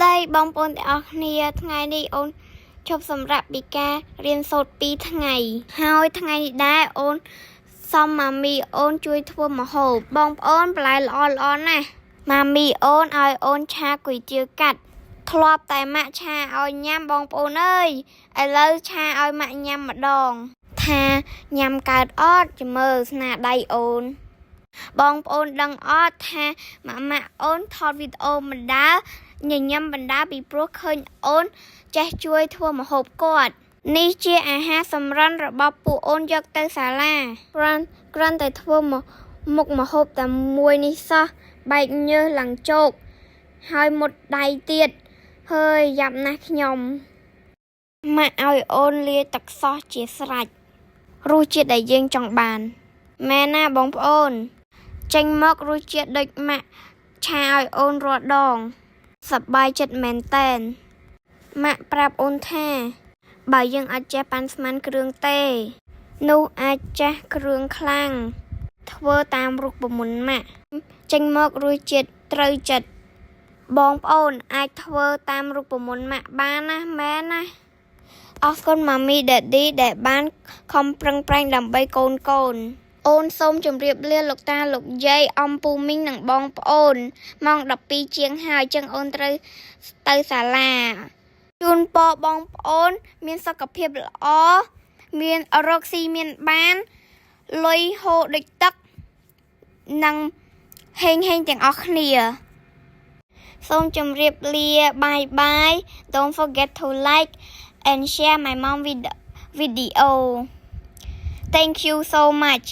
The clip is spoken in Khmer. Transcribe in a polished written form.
đây bong bồn để ở nia ngày đi ôn chụp sầm rạp bị ca riêng sốt pi ngày hai ngày đá ôn xong mà mi ôn chui thua mà hộp bong ôn lại lon nè mà mi ôn ai ôn cha quỷ chưa cắt thọp tại mạ cha ai nhâm bong ôn ơi ai lơ cha ai mạ nhâm mà đòn tha nhâm card ót chỉ mơ nà đầy ôn bong ôn đăng ót tha mà ôn thọt video mình đá nhìn nhâm mình đá bị pro khơi ôn cha chui thua mà hộp cọtนี่ជាអាហារសម្រន់របស់ពួកអូនយកទៅសាលាគ្រាន់តែធ្វើមុខម្ហូបតែមួយនេះសោះបែកញើសឡើងជោកហើយមុតដៃទៀតហើយយ៉ាប់ណាស់ខ្ញុំម៉ាក់ឲ្យអូនលាយទឹកសោះជាស្រេចរសជាតិដែលយើងចង់បានមែនណាបងប្អូនចេញមករសជាតិដូចម៉ាក់ឆាឲ្យអូនរាល់ដងសប្បាយចិត្តមែនតែនម៉ាក់ប្រាប់អូនថាបើយើងអាចចេះប៉ាន់ស្មានគ្រឿងទេនោះអាចចេះគ្រឿងខ្លាំងធ្វើតាមរូបមន្តម៉ាក់ចេញមករសជាតិត្រូវចិត្តបងប្អូនអាចធ្វើតាមរូបមន្តម៉ាក់បានណាមែនណាអរគុណម៉ាមីដេឌីដែលបានខំប្រឹងប្រែងដើម្បីកូនអូនសូមជម្រាបលាលោកតាលោកយាយអំពូមីងនិងបងប្អូនម៉ោង12ជាងហើយចឹងអូនត្រូវទៅសាលាជូនពរបងប្អូនមានសុខភាពល្អមានរកស៊ីមានបានលុយហូរដូចទឹកនិងហេងទាំងអស់គ្នាសូមជម្រាបលា bye don't forget to like and share my mom video thank you so much